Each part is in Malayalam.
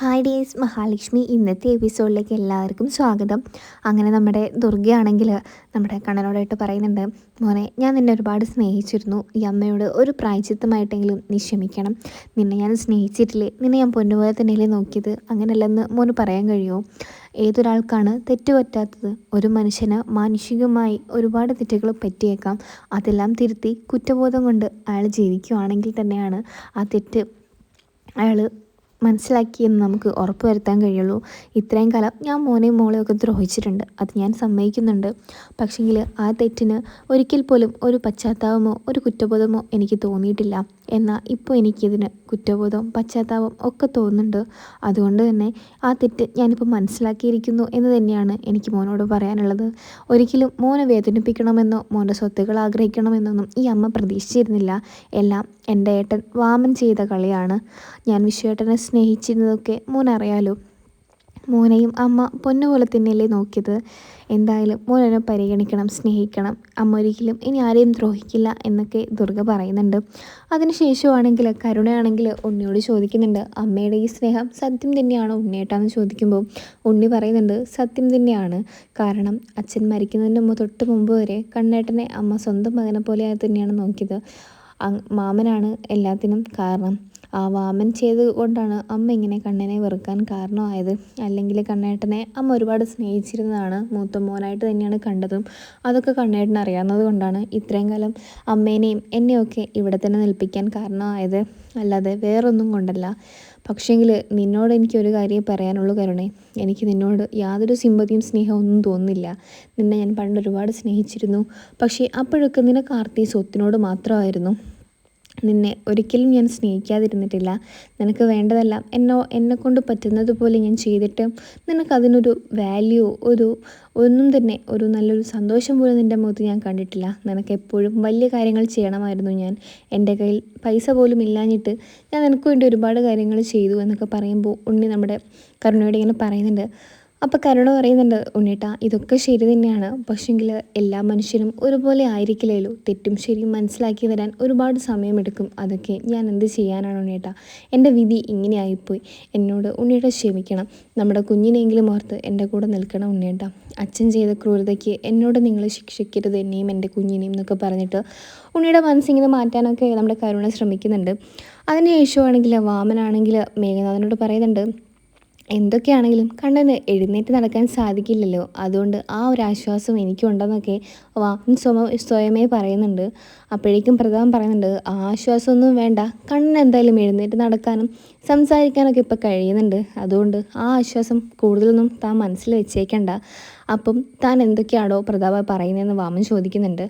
ഹായ് ഡേയ്സ് മഹാലക്ഷ്മി ഇന്നത്തെ എപ്പിസോഡിലേക്ക് എല്ലാവർക്കും സ്വാഗതം. അങ്ങനെ നമ്മുടെ ദുർഗയാണെങ്കിൽ നമ്മുടെ കണ്ണനോടായിട്ട് പറയുന്നുണ്ട്, മോനെ ഞാൻ നിന്നെ ഒരുപാട് സ്നേഹിച്ചിരുന്നു. ഈ അമ്മയോട് ഒരു പ്രായച്ചിത്തമായിട്ടെങ്കിലും നീ ക്ഷമിക്കണം. നിന്നെ ഞാൻ സ്നേഹിച്ചിട്ടില്ലേ, നിന്നെ ഞാൻ പൊന്നുപോലെ തന്നെയല്ലേ നോക്കിയത്, അങ്ങനെയല്ലെന്ന് മോന് പറയാൻ കഴിയുമോ? ഏതൊരാൾക്കാണ് തെറ്റുപറ്റാത്തത്? ഒരു മനുഷ്യന് മാനുഷികമായി ഒരുപാട് തെറ്റുകൾ പറ്റിയേക്കാം. അതെല്ലാം തിരുത്തി കുറ്റബോധം കൊണ്ട് അയാൾ ജീവിക്കുകയാണെങ്കിൽ തന്നെയാണ് ആ തെറ്റ് അയാൾ മനസ്സിലാക്കിയെന്ന് നമുക്ക് ഉറപ്പ് വരുത്താൻ കഴിയുള്ളൂ. ഇത്രയും കാലം ഞാൻ മോനെയും മോളെയൊക്കെ ദ്രോഹിച്ചിട്ടുണ്ട്, അത് ഞാൻ സമ്മതിക്കുന്നുണ്ട്. പക്ഷെങ്കിൽ ആ തെറ്റിന് ഒരിക്കൽ പോലും ഒരു പശ്ചാത്താപമോ ഒരു കുറ്റബോധമോ എനിക്ക് തോന്നിയിട്ടില്ല. എന്നാൽ ഇപ്പോൾ എനിക്കിതിന് കുറ്റബോധവും പശ്ചാത്താപം ഒക്കെ തോന്നുന്നുണ്ട്. അതുകൊണ്ട് തന്നെ ആ തെറ്റ് ഞാനിപ്പോൾ മനസ്സിലാക്കിയിരിക്കുന്നു എന്ന് തന്നെയാണ് എനിക്ക് മോനോട് പറയാനുള്ളത്. ഒരിക്കലും മോനെ വേദനിപ്പിക്കണമെന്നോ മോൻ്റെ സ്വത്തുകൾ ആഗ്രഹിക്കണമെന്നൊന്നും ഈ അമ്മ പ്രതീക്ഷിച്ചിരുന്നില്ല. എല്ലാം എൻ്റെ ഏട്ടൻ വാമൻ ചെയ്ത കളിയാണ്. ഞാൻ വിശ്വേട്ടനെ സ്നേഹിച്ചിരുന്നതൊക്കെ മോനറിയാലോ. മോനെയും അമ്മ പൊന്നുപോലെ തന്നെയല്ലേ നോക്കിയത്. എന്തായാലും മോനെ പരിഗണിക്കണം, സ്നേഹിക്കണം. അമ്മ ഒരിക്കലും ഇനി ആരെയും ദ്രോഹിക്കില്ല എന്നൊക്കെ ദുർഗ പറയുന്നുണ്ട്. അതിനുശേഷമാണെങ്കിൽ കരുണയാണെങ്കിൽ ഉണ്ണിയോട് ചോദിക്കുന്നുണ്ട്, അമ്മയുടെ ഈ സ്നേഹം സത്യം തന്നെയാണോ ഉണ്ണിയേട്ടാന്ന് ചോദിക്കുമ്പോൾ ഉണ്ണി പറയുന്നുണ്ട്, സത്യം തന്നെയാണ്. കാരണം അച്ഛൻ മരിക്കുന്നതിന് തൊട്ട് മുമ്പ് വരെ കണ്ണേട്ടനെ അമ്മ സ്വന്തം മകനെ പോലെ തന്നെയാണ് നോക്കിയത്. മാമനാണ് എല്ലാത്തിനും കാരണം. ആ വാമൻ ചെയ്ത് കൊണ്ടാണ് അമ്മ ഇങ്ങനെ കണ്ണനെ വെറുക്കാൻ കാരണമായത്. അല്ലെങ്കിൽ കണ്ണേട്ടനെ അമ്മ ഒരുപാട് സ്നേഹിച്ചിരുന്നതാണ്, മൂത്ത മോനായിട്ട് തന്നെയാണ് കണ്ടതും. അതൊക്കെ കണ്ണേട്ടന് അറിയാവുന്നത് കൊണ്ടാണ് ഇത്രയും കാലം അമ്മേനെയും എന്നെയൊക്കെ ഇവിടെ തന്നെ നിൽപ്പിക്കാൻ കാരണമായത്, അല്ലാതെ വേറൊന്നും കൊണ്ടല്ല. പക്ഷേങ്കിൽ നിന്നോട് എനിക്കൊരു കാര്യം പറയാനുള്ളൂ കരുണേ, എനിക്ക് നിന്നോട് യാതൊരു സിമ്പതിയും സ്നേഹവും ഒന്നും തോന്നുന്നില്ല. നിന്നെ ഞാൻ പണ്ട് ഒരുപാട് സ്നേഹിച്ചിരുന്നു. പക്ഷേ അപ്പോഴൊക്കെ നിനക്ക് ആർത്തി സ്വത്തിനോട് മാത്രമായിരുന്നു. നിന്നെ ഒരിക്കലും ഞാൻ സ്നേഹിക്കാതിരുന്നിട്ടില്ല. നിനക്ക് വേണ്ടതെല്ലാം എന്നെക്കൊണ്ട് പറ്റുന്നത് പോലെ ഞാൻ ചെയ്തിട്ട് നിനക്കതിനൊരു വാല്യൂ ഒന്നും തന്നെ ഒരു നല്ലൊരു സന്തോഷം പോലും നിൻ്റെ മുഖത്ത് ഞാൻ കണ്ടിട്ടില്ല. നിനക്കെപ്പോഴും വലിയ കാര്യങ്ങൾ ചെയ്യണമായിരുന്നു. എൻ്റെ കയ്യിൽ പൈസ പോലും ഇല്ലാഞ്ഞിട്ട് ഞാൻ നിനക്ക് വേണ്ടി ഒരുപാട് കാര്യങ്ങൾ ചെയ്തു എന്നൊക്കെ പറയുമ്പോൾ ഉണ്ണി നമ്മുടെ കരുണയോട് ഇങ്ങനെ പറയുന്നുണ്ട്. അപ്പോൾ കരുണ പറയുന്നുണ്ട്, ഉണ്ണേട്ടാ ഇതൊക്കെ ശരി തന്നെയാണ്, പക്ഷെങ്കിൽ എല്ലാ മനുഷ്യരും ഒരുപോലെ ആയിരിക്കില്ലല്ലോ. തെറ്റും ശരിയും മനസ്സിലാക്കി വരാൻ ഒരുപാട് സമയമെടുക്കും. അതൊക്കെ ഞാൻ എന്ത് ചെയ്യാനാണ് ഉണ്ണേട്ടാ, എൻ്റെ വിധി ഇങ്ങനെയായിപ്പോയി. എന്നോട് ഉണ്ണേട്ട ക്ഷമിക്കണം. നമ്മുടെ കുഞ്ഞിനെങ്കിലും ഓർത്ത് എൻ്റെ കൂടെ നിൽക്കണം ഉണ്ണേട്ടാ. അച്ഛൻ ചെയ്ത ക്രൂരതയ്ക്ക് എന്നോട് നിങ്ങൾ ശിക്ഷിക്കരുത്, എന്നെയും എൻ്റെ കുഞ്ഞിനെയും എന്നൊക്കെ പറഞ്ഞിട്ട് ഉണ്ണിയുടെ മനസ്സിങ്ങനെ മാറ്റാനൊക്കെ നമ്മുടെ കരുണ ശ്രമിക്കുന്നുണ്ട്. അതിന് ശേഷമാണെങ്കിൽ വാമനാണെങ്കിൽ മേഘനാഥനോട് പറയുന്നുണ്ട്, എന്തൊക്കെയാണെങ്കിലും കണ്ണന് എഴുന്നേറ്റ് നടക്കാൻ സാധിക്കില്ലല്ലോ, അതുകൊണ്ട് ആ ഒരു ആശ്വാസം എനിക്കുണ്ടെന്നൊക്കെ വാമൻ സ്വയമേ പറയുന്നുണ്ട്. അപ്പോഴേക്കും പ്രതാപൻ പറയുന്നുണ്ട്, ആ ആശ്വാസമൊന്നും വേണ്ട, കണ്ണൻ എന്തായാലും എഴുന്നേറ്റ് നടക്കാനും സംസാരിക്കാനൊക്കെ ഇപ്പോൾ കഴിയുന്നുണ്ട്. അതുകൊണ്ട് ആ ആശ്വാസം കൂടുതലൊന്നും താൻ മനസ്സിൽ വെച്ചേക്കണ്ട. അപ്പം താൻ എന്തൊക്കെയാണോ പ്രതാപ പറയുന്നതെന്ന് വാമൻ ചോദിക്കുന്നുണ്ട്.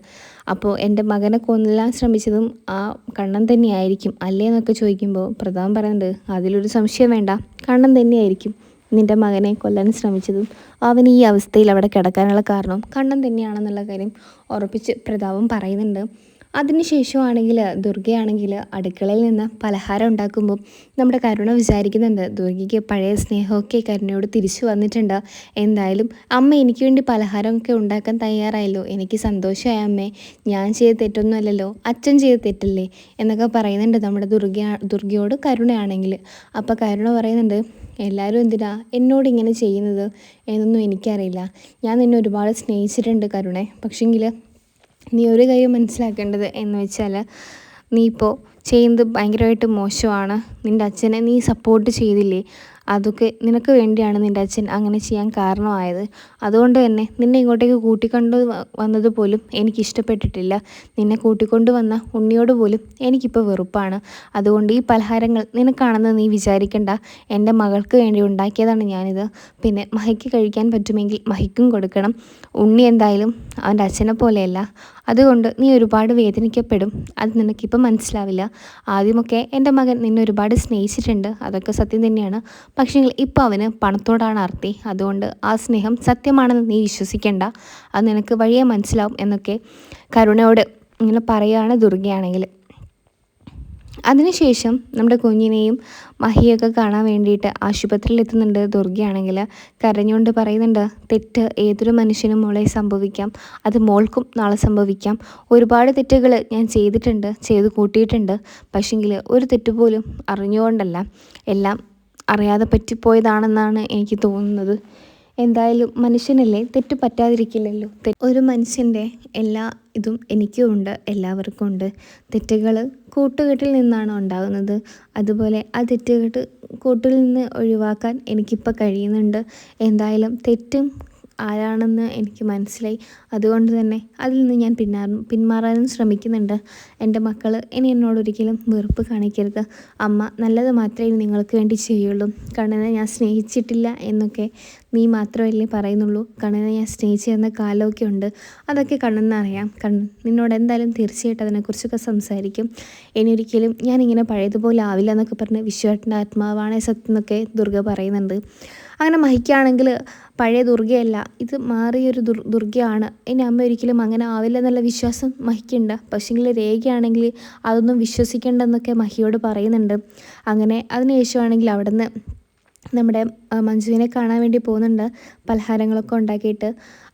അപ്പോൾ എൻ്റെ മകനെ കൊല്ലാൻ ശ്രമിച്ചതും ആ കണ്ണൻ തന്നെയായിരിക്കും അല്ലേ എന്നൊക്കെ ചോദിക്കുമ്പോൾ പ്രതാപൻ പറയുന്നുണ്ട്, അതിലൊരു സംശയം വേണ്ട, കണ്ണൻ തന്നെയായിരിക്കും നിൻ്റെ മകനെ കൊല്ലാൻ ശ്രമിച്ചതും അവൻ ഈ അവസ്ഥയിൽ അവിടെ കിടക്കാനുള്ള കാരണം കണ്ണൻ തന്നെയാണെന്നുള്ള കാര്യം ഉറപ്പിച്ച് പ്രതാപൻ പറയുന്നുണ്ട്. അതിനുശേഷമാണെങ്കിൽ ദുർഗയാണെങ്കിൽ അടുക്കളയിൽ നിന്ന് പലഹാരം ഉണ്ടാക്കുമ്പോൾ നമ്മുടെ കരുണ വിചാരിക്കുന്നുണ്ട്, ദുർഗയ്ക്ക് പഴയ സ്നേഹമൊക്കെ കരുണയോട് തിരിച്ചു വന്നിട്ടുണ്ട്. എന്തായാലും അമ്മ എനിക്ക് വേണ്ടി പലഹാരമൊക്കെ ഉണ്ടാക്കാൻ തയ്യാറായല്ലോ, എനിക്ക് സന്തോഷമായ അമ്മേ. ഞാൻ ചെയ്ത തെറ്റൊന്നും അല്ലല്ലോ, അച്ഛൻ ചെയ്ത തെറ്റല്ലേ എന്നൊക്കെ പറയുന്നുണ്ട് നമ്മുടെ ദുർഗയോട് കരുണയാണെങ്കിൽ. അപ്പോൾ കരുണ പറയുന്നുണ്ട്, എല്ലാവരും എന്തിനാ എന്നോട് ഇങ്ങനെ ചെയ്യുന്നത് എന്നൊന്നും എനിക്കറിയില്ല. ഞാൻ നിന്നെ ഒരുപാട് സ്നേഹിച്ചിട്ടുണ്ട് കരുണേ. പക്ഷെങ്കിൽ നീ ഒരു കാര്യം മനസ്സിലാക്കേണ്ടത് എന്ന് വെച്ചാൽ, നീ ഇപ്പോൾ ചെയ്യുന്നത് ഭയങ്കരമായിട്ട് മോശമാണ്. നിൻ്റെ അച്ഛനെ നീ സപ്പോർട്ട് ചെയ്തില്ലേ, അതൊക്കെ നിനക്ക് വേണ്ടിയാണ് നിൻ്റെ അച്ഛൻ അങ്ങനെ ചെയ്യാൻ കാരണമായത്. അതുകൊണ്ട് തന്നെ നിന്നെ ഇങ്ങോട്ടേക്ക് കൂട്ടിക്കൊണ്ട് വന്നത് പോലും എനിക്കിഷ്ടപ്പെട്ടിട്ടില്ല. നിന്നെ കൂട്ടിക്കൊണ്ട് വന്ന ഉണ്ണിയോട് പോലും എനിക്കിപ്പോൾ വെറുപ്പാണ്. അതുകൊണ്ട് ഈ പലഹാരങ്ങൾ നിനക്കാണെന്ന് നീ വിചാരിക്കണ്ട, എൻ്റെ മകൾക്ക് വേണ്ടി ഉണ്ടാക്കിയതാണ് ഞാനിത്. പിന്നെ മഹിക്ക് കഴിക്കാൻ പറ്റുമെങ്കിൽ മഹിക്കും കൊടുക്കണം. ഉണ്ണി എന്തായാലും അവൻ്റെ അച്ഛനെ പോലെയല്ല, അതുകൊണ്ട് നീ ഒരുപാട് വേദനിക്കപ്പെടും. അത് നിനക്കിപ്പോൾ മനസ്സിലാവില്ല. ആദ്യമൊക്കെ എൻ്റെ മകൻ നിന്നെ ഒരുപാട് സ്നേഹിച്ചിട്ടുണ്ട്, അതൊക്കെ സത്യം തന്നെയാണ്. പക്ഷേങ്കിൽ ഇപ്പോൾ അവന് പണത്തോടാണ് ആർത്തി. അതുകൊണ്ട് ആ സ്നേഹം സത്യമാണെന്ന് നീ വിശ്വസിക്കേണ്ട, അത് നിനക്ക് വഴിയെ മനസ്സിലാവും എന്നൊക്കെ കരുണയോട് ഇങ്ങനെ പറയുകയാണ് ദുർഗയാണെങ്കിൽ. അതിനുശേഷം നമ്മുടെ കുഞ്ഞിനെയും മഹിയൊക്കെ കാണാൻ വേണ്ടിയിട്ട് ആശുപത്രിയിൽ എത്തുന്നുണ്ട് ദുർഗയാണെങ്കിൽ. കരഞ്ഞുകൊണ്ട് പറയുന്നുണ്ട്, തെറ്റ് ഏതൊരു മനുഷ്യനും മോളെ സംഭവിക്കാം, അത് മോൾക്കും നാളെ സംഭവിക്കാം. ഒരുപാട് തെറ്റുകൾ ഞാൻ ചെയ്തിട്ടുണ്ട്, ചെയ്തു കൂട്ടിയിട്ടുണ്ട്. പക്ഷെങ്കിൽ ഒരു തെറ്റുപോലും അറിഞ്ഞുകൊണ്ടല്ല, എല്ലാം അറിയാതെ പറ്റിപ്പോയതാണെന്നാണ് എനിക്ക് തോന്നുന്നത്. എന്തായാലും മനുഷ്യനല്ലേ, തെറ്റ് പറ്റാതിരിക്കില്ലല്ലോ. ഒരു മനുഷ്യൻ്റെ എല്ലാ ഇതും എനിക്കും ഉണ്ട്, എല്ലാവർക്കും ഉണ്ട്. തെറ്റുകൾ കൂട്ടുകെട്ടിൽ നിന്നാണ് ഉണ്ടാകുന്നത്. അതുപോലെ ആ തെറ്റുകെട്ട് കൂട്ടിൽ നിന്ന് ഒഴിവാക്കാൻ എനിക്കിപ്പോൾ കഴിയുന്നുണ്ട്. എന്തായാലും തെറ്റും ആരാണെന്ന് എനിക്ക് മനസ്സിലായി. അതുകൊണ്ട് തന്നെ അതിൽ നിന്ന് ഞാൻ പിന്മാറാനും ശ്രമിക്കുന്നുണ്ട്. എൻ്റെ മക്കൾ ഇനി എന്നോടൊരിക്കലും വെറുപ്പ് കാണിക്കരുത്. അമ്മ നല്ലത് മാത്രമേ നിങ്ങൾക്ക് വേണ്ടി ചെയ്യുള്ളൂ. കണ്ണനെ ഞാൻ സ്നേഹിച്ചിട്ടില്ല എന്നൊക്കെ നീ മാത്രമല്ലേ പറയുന്നുള്ളൂ. കണ്ണനെ ഞാൻ സ്നേഹിച്ചിരുന്ന കാലമൊക്കെ ഉണ്ട്. അതൊക്കെ കണ്ണനറിയാം. നിന്നോട് എന്തായാലും തീർച്ചയായിട്ടും അതിനെക്കുറിച്ചൊക്കെ സംസാരിക്കും. ഇനിയൊരിക്കലും ഞാനിങ്ങനെ പഴയതുപോലെ ആവില്ല എന്നൊക്കെ പറഞ്ഞ് വിശ്വേട്ടൻ്റെ ആത്മാവാണേ സത്യം എന്നൊക്കെ ദുർഗ പറയുന്നുണ്ട്. അങ്ങനെ മഹിക്കാണെങ്കിൽ പഴയ ദുർഗയല്ല, ഇത് മാറിയൊരു ദുർഗയാണ്. ഇനി അമ്മ ഒരിക്കലും അങ്ങനെ ആവില്ല എന്നുള്ള വിശ്വാസം മഹിക്കുണ്ട്. പക്ഷേങ്കിൽ രേഖയാണെങ്കിൽ അതൊന്നും വിശ്വസിക്കേണ്ടെന്നൊക്കെ മഹിയോട് പറയുന്നുണ്ട്. അങ്ങനെ അതിനുശേഷമാണെങ്കിൽ അവിടെ നിന്ന് നമ്മുടെ മഞ്ജുവിനെ കാണാൻ വേണ്ടി പോകുന്നുണ്ട്, പലഹാരങ്ങളൊക്കെ ഉണ്ടാക്കിയിട്ട്.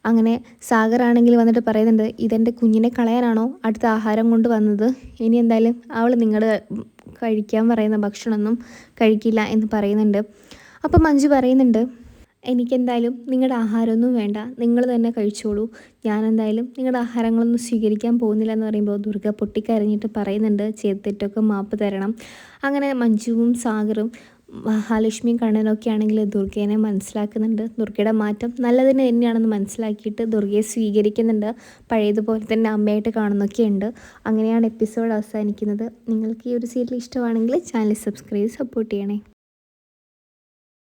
അങ്ങനെ സാഗറാണെങ്കിൽ വന്നിട്ട് പറയുന്നുണ്ട്, ഇതെൻ്റെ കുഞ്ഞിനെ കളയാനാണോ അടുത്ത ആഹാരം കൊണ്ട് വന്നത്? ഇനി എന്തായാലും അവൾ നിങ്ങളുടെ കഴിക്കാൻ പറയുന്ന ഭക്ഷണമൊന്നും കഴിക്കില്ല എന്ന് പറയുന്നുണ്ട്. അപ്പം മഞ്ജു പറയുന്നുണ്ട്, എനിക്കെന്തായാലും നിങ്ങളുടെ ആഹാരമൊന്നും വേണ്ട, നിങ്ങൾ തന്നെ കഴിച്ചോളൂ. ഞാനെന്തായാലും നിങ്ങളുടെ ആഹാരങ്ങളൊന്നും സ്വീകരിക്കാൻ പോകുന്നില്ല എന്ന് പറയുമ്പോൾ ദുർഗ പൊട്ടിക്കരഞ്ഞിട്ട് പറയുന്നുണ്ട്, ചെയ്ത തെറ്റൊക്കെ മാപ്പ് തരണം. അങ്ങനെ മഞ്ജുവും സാഗറും മഹാലക്ഷ്മിയും കണ്ണനൊക്കെ ആണെങ്കിൽ ദുർഗേനെ മനസ്സിലാക്കുന്നുണ്ട്. ദുർഗയുടെ മാറ്റം നല്ലതിന് തന്നെയാണെന്ന് മനസ്സിലാക്കിയിട്ട് ദുർഗയെ സ്വീകരിക്കുന്നുണ്ട്. പഴയതുപോലെ തന്നെ അമ്മയായിട്ട് കാണുന്നൊക്കെയുണ്ട്. അങ്ങനെയാണ് എപ്പിസോഡ് അവസാനിക്കുന്നത്. നിങ്ങൾക്ക് ഈ ഒരു സീരിയൽ ഇഷ്ടമാണെങ്കിൽ ചാനൽ സബ്സ്ക്രൈബ് സപ്പോർട്ട് ചെയ്യണേ.